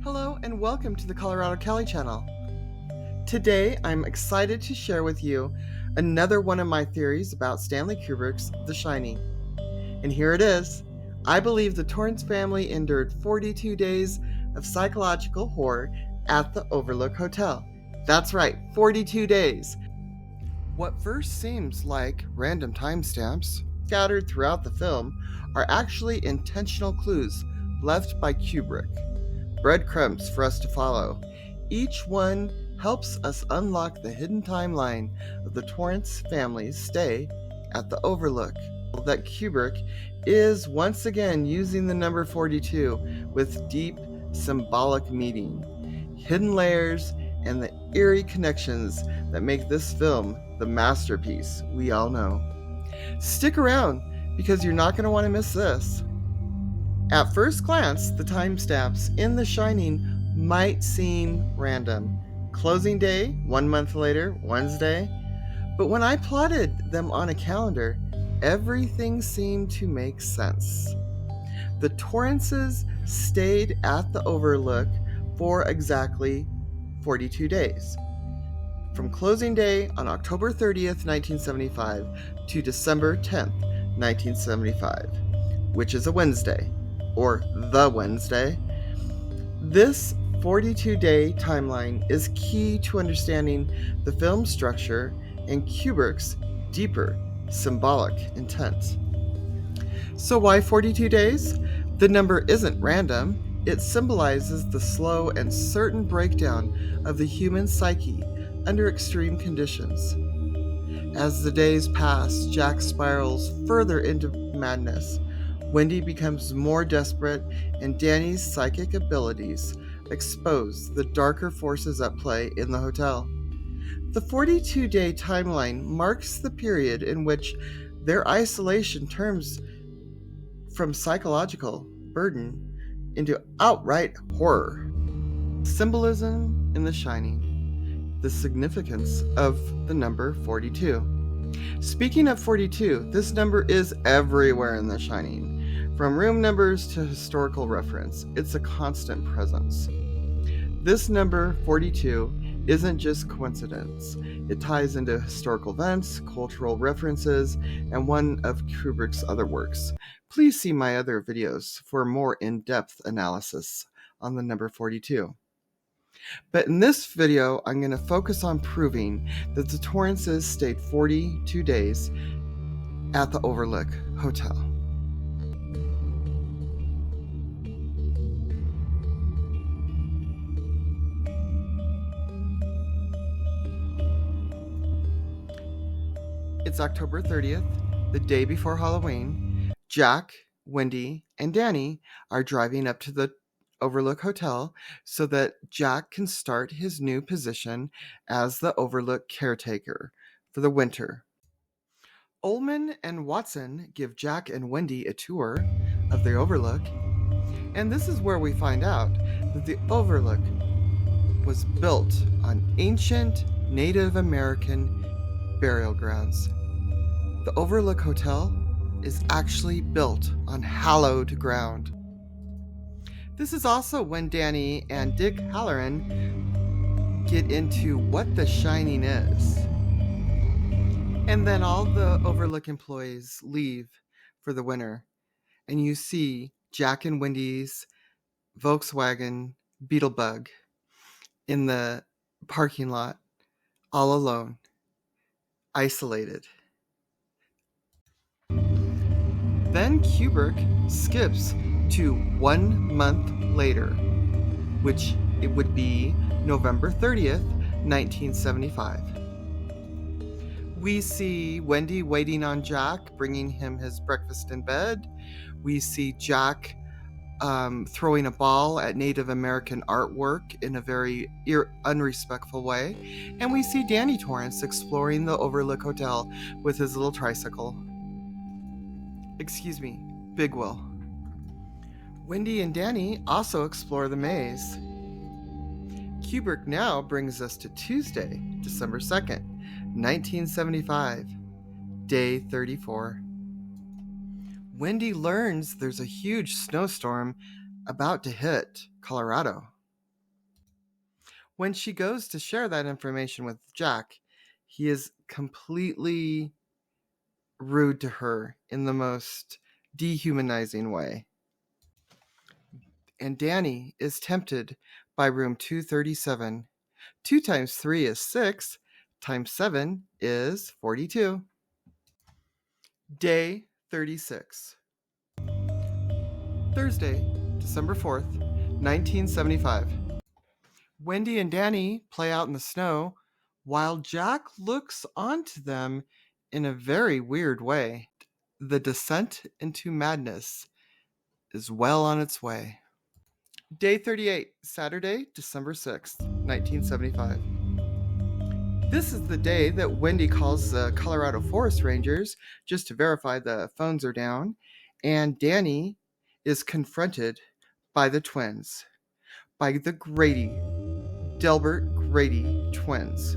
Hello and welcome to the Colorado Kelly channel. Today I'm excited to share with you another one of my theories about Stanley Kubrick's The Shining. And here it is. I believe the Torrance family endured 42 days of psychological horror at the Overlook Hotel. That's right, 42 days. What first seems like random timestamps scattered throughout the film are actually intentional clues left by Kubrick. Breadcrumbs for us to follow. Each one helps us unlock the hidden timeline of the Torrance family's stay at the Overlook. That Kubrick is once again using the number 42 with deep symbolic meaning, hidden layers, and the eerie connections that make this film the masterpiece we all know. Stick around because you're not going to want to miss this. At first glance, the timestamps in The Shining might seem random. Closing day, 1 month later, Wednesday. But when I plotted them on a calendar, everything seemed to make sense. The Torrances stayed at the Overlook for exactly 42 days. From closing day on October 30th, 1975 to December 10th, 1975, which is a Wednesday. Or the Wednesday. This 42-day timeline is key to understanding the film's structure and Kubrick's deeper symbolic intent. So why 42 days? The number isn't random. It symbolizes the slow and certain breakdown of the human psyche under extreme conditions. As the days pass, Jack spirals further into madness. Wendy becomes more desperate, and Danny's psychic abilities expose the darker forces at play in the hotel. The 42-day timeline marks the period in which their isolation turns from psychological burden into outright horror. Symbolism in The Shining, the significance of the number 42. Speaking of 42, this number is everywhere in The Shining. From room numbers to historical reference, it's a constant presence. This number, 42, isn't just coincidence. It ties into historical events, cultural references, and one of Kubrick's other works. Please see my other videos for more in-depth analysis on the number 42. But in this video, I'm going to focus on proving that the Torrances stayed 42 days at the Overlook Hotel. It's October 30th, the day before Halloween. Jack, Wendy, and Danny are driving up to the Overlook Hotel so that Jack can start his new position as the Overlook caretaker for the winter. Ullman and Watson give Jack and Wendy a tour of the Overlook, and this is where we find out that the Overlook was built on ancient Native American burial grounds. The Overlook Hotel is actually built on hallowed ground. This is also when Danny and Dick Halloran get into what The Shining is. And then all the Overlook employees leave for the winter, and you see Jack and Wendy's Volkswagen Beetlebug in the parking lot, all alone, isolated. Then Kubrick skips to 1 month later, which it would be November 30th, 1975. We see Wendy waiting on Jack, bringing him his breakfast in bed. We see Jack throwing a ball at Native American artwork in a very unrespectful way. And we see Danny Torrance exploring the Overlook Hotel with his little tricycle. Excuse me, Big Will. Wendy and Danny also explore the maze. Kubrick now brings us to Tuesday, December 2nd, 1975, day 34. Wendy learns there's a huge snowstorm about to hit Colorado. When she goes to share that information with Jack, he is completely rude to her in the most dehumanizing way. And Danny is tempted by room 237. 2 times 3 is 6, times 7 is 42. Day 36. Thursday, December 4th, 1975. Wendy and Danny play out in the snow while Jack looks onto them in a very weird way. The descent into madness is well on its way. Day 38, Saturday, December 6th, 1975. This is the day that Wendy calls the Colorado Forest Rangers just to verify the phones are down, and Danny is confronted by the twins, by the Delbert Grady twins.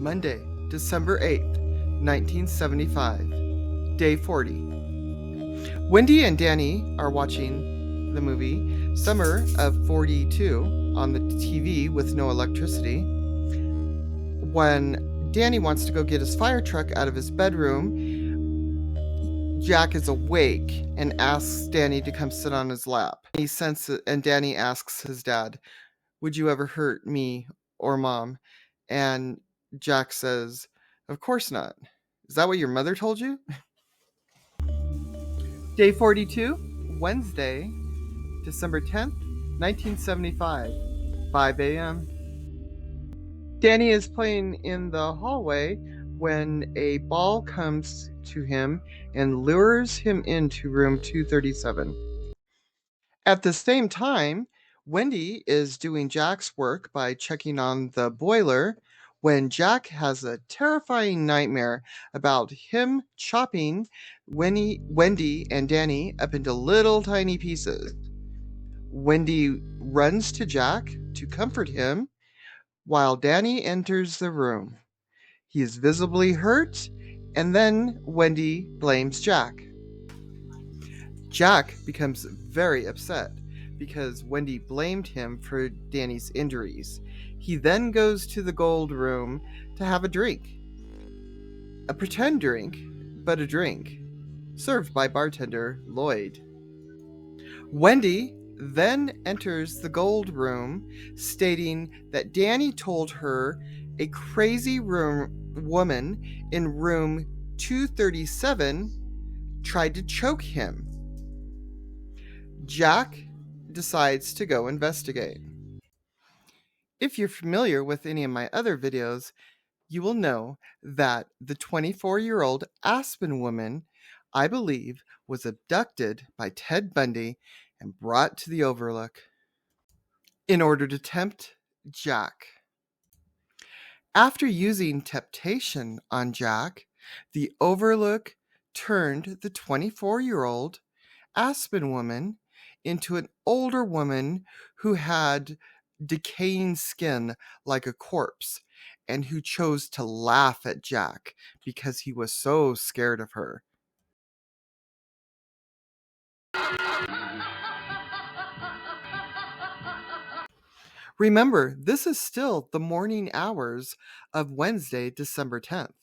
Monday, December 8th, 1975, day 40. Wendy and Danny are watching the movie Summer of 42 on the TV with no electricity. When Danny wants to go get his fire truck out of his bedroom, Jack is awake and asks Danny to come sit on his lap. And Danny asks his dad, "Would you ever hurt me or Mom?" And Jack says, "Of course not. Is that what your mother told you?" Day 42, Wednesday, December 10th, 1975, 5 a.m. Danny is playing in the hallway when a ball comes to him and lures him into room 237. At the same time, Wendy is doing Jack's work by checking on the boiler when Jack has a terrifying nightmare about him chopping Wendy and Danny up into little tiny pieces. Wendy runs to Jack to comfort him while Danny enters the room. He is visibly hurt, and then Wendy blames Jack. Jack becomes very upset because Wendy blamed him for Danny's injuries. He then goes to the gold room to have a drink. A pretend drink, but a drink, served by bartender Lloyd. Wendy then enters the gold room, stating that Danny told her a crazy woman in room 237 tried to choke him. Jack decides to go investigate. If you're familiar with any of my other videos, you will know that the 24-year-old Aspen woman, I believe, was abducted by Ted Bundy and brought to the Overlook in order to tempt Jack. After using temptation on Jack, the Overlook turned the 24-year-old Aspen woman into an older woman who had decaying skin like a corpse and who chose to laugh at Jack because he was so scared of her. Remember, this is still the morning hours of Wednesday, December 10th.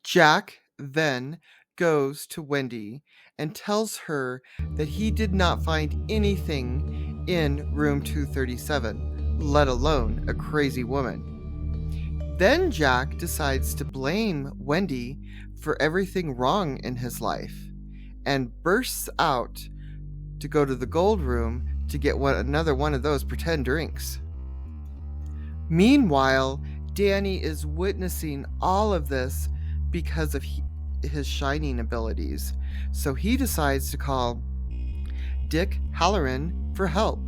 Jack then goes to Wendy and tells her that he did not find anything in room 237, let alone a crazy woman. Then Jack decides to blame Wendy for everything wrong in his life and bursts out to go to the gold room to get another one of those pretend drinks. Meanwhile, Danny is witnessing all of this because of his shining abilities, so he decides to call Dick Halloran for help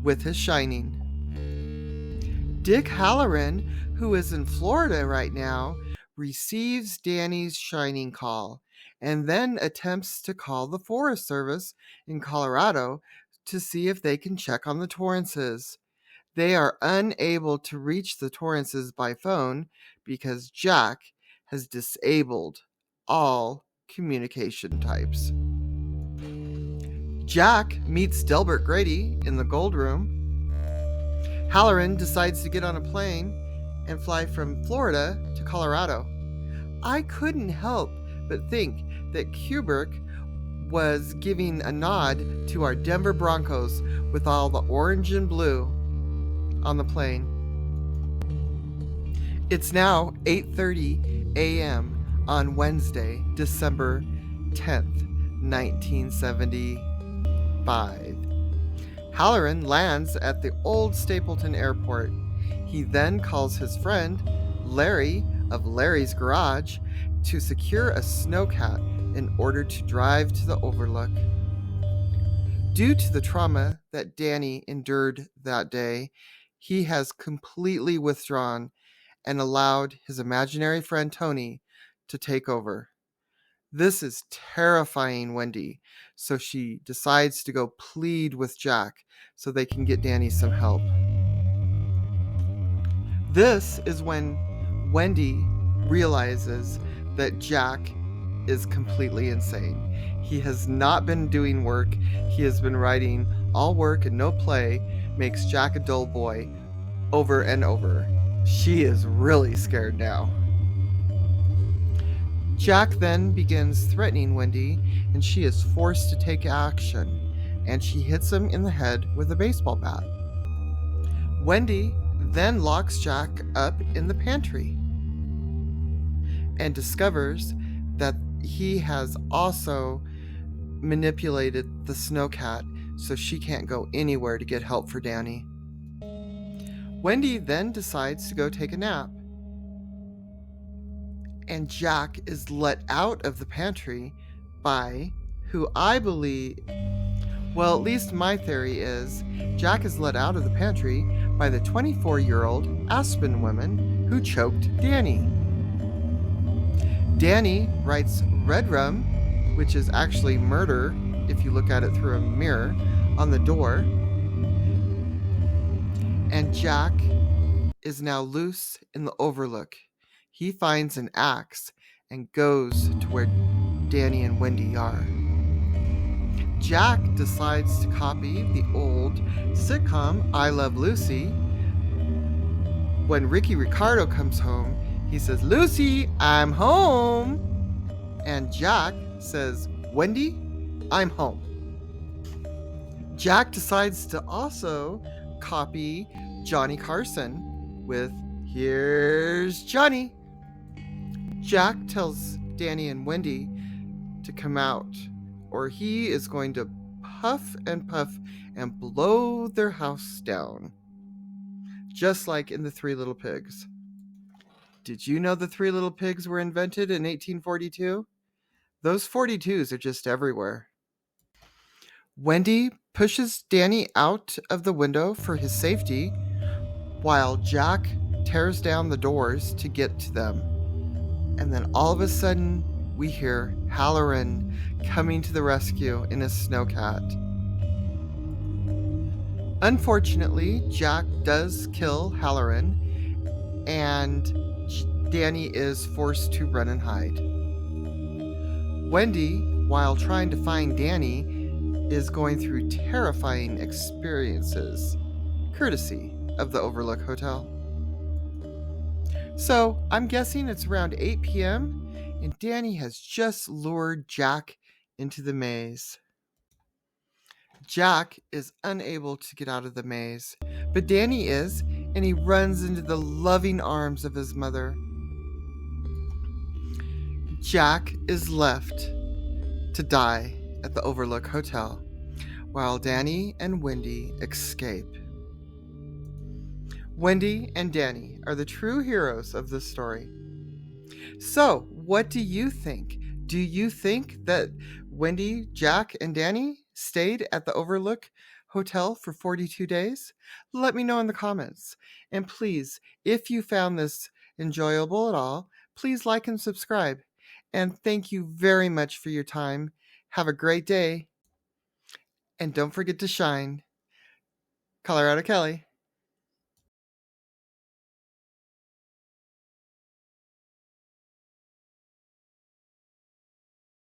with his shining. Dick Halloran, who is in Florida right now, receives Danny's shining call and then attempts to call the Forest Service in Colorado to see if they can check on the Torrances. They are unable to reach the Torrances by phone because Jack has disabled all communication types. Jack meets Delbert Grady in the gold room. Halloran decides to get on a plane and fly from Florida to Colorado. I couldn't help but think that Kubrick was giving a nod to our Denver Broncos with all the orange and blue on the plane. It's now 8:30 a.m. on Wednesday, December 10th, 1975. Halloran lands at the old Stapleton Airport. He then calls his friend, Larry of Larry's Garage, to secure a snowcat in order to drive to the Overlook. Due to the trauma that Danny endured that day, he has completely withdrawn and allowed his imaginary friend Tony to take over. This is terrifying Wendy, so she decides to go plead with Jack so they can get Danny some help. This is when Wendy realizes that Jack is completely insane. He has not been doing work. He has been writing all work and no play, makes Jack a dull boy over and over. She is really scared now. Jack then begins threatening Wendy, and she is forced to take action, and she hits him in the head with a baseball bat. Wendy then locks Jack up in the pantry and discovers that he has also manipulated the snowcat so she can't go anywhere to get help for Danny. Wendy then decides to go take a nap, and Jack is let out of the pantry by who I believe, well, at least my theory is, Jack is let out of the pantry by the 24-year-old Aspen woman who choked Danny. Danny writes red rum, which is actually murder if you look at it through a mirror, on the door. And Jack is now loose in the Overlook. He finds an axe and goes to where Danny and Wendy are. Jack decides to copy the old sitcom I Love Lucy. When Ricky Ricardo comes home, he says, "Lucy, I'm home." And Jack says, "Wendy, I'm home." Jack decides to also copy Johnny Carson with "Here's Johnny." Jack tells Danny and Wendy to come out, or he is going to puff and blow their house down, just like in the Three Little Pigs. Did you know the Three Little Pigs were invented in 1842? Those 42s are just everywhere. Wendy pushes Danny out of the window for his safety, while Jack tears down the doors to get to them. And then all of a sudden, we hear Halloran coming to the rescue in a snowcat. Unfortunately, Jack does kill Halloran, and Danny is forced to run and hide. Wendy, while trying to find Danny, is going through terrifying experiences, courtesy of the Overlook Hotel. So, I'm guessing it's around 8 p.m., and Danny has just lured Jack into the maze. Jack is unable to get out of the maze, but Danny is, and he runs into the loving arms of his mother. Jack is left to die at the Overlook Hotel, while Danny and Wendy escape. Wendy and Danny are the true heroes of this story. So, what do you think? Do you think that Wendy, Jack, and Danny stayed at the Overlook Hotel for 42 days? Let me know in the comments. And please, if you found this enjoyable at all, please like and subscribe. And thank you very much for your time. Have a great day. And don't forget to shine. Colorado Kelly.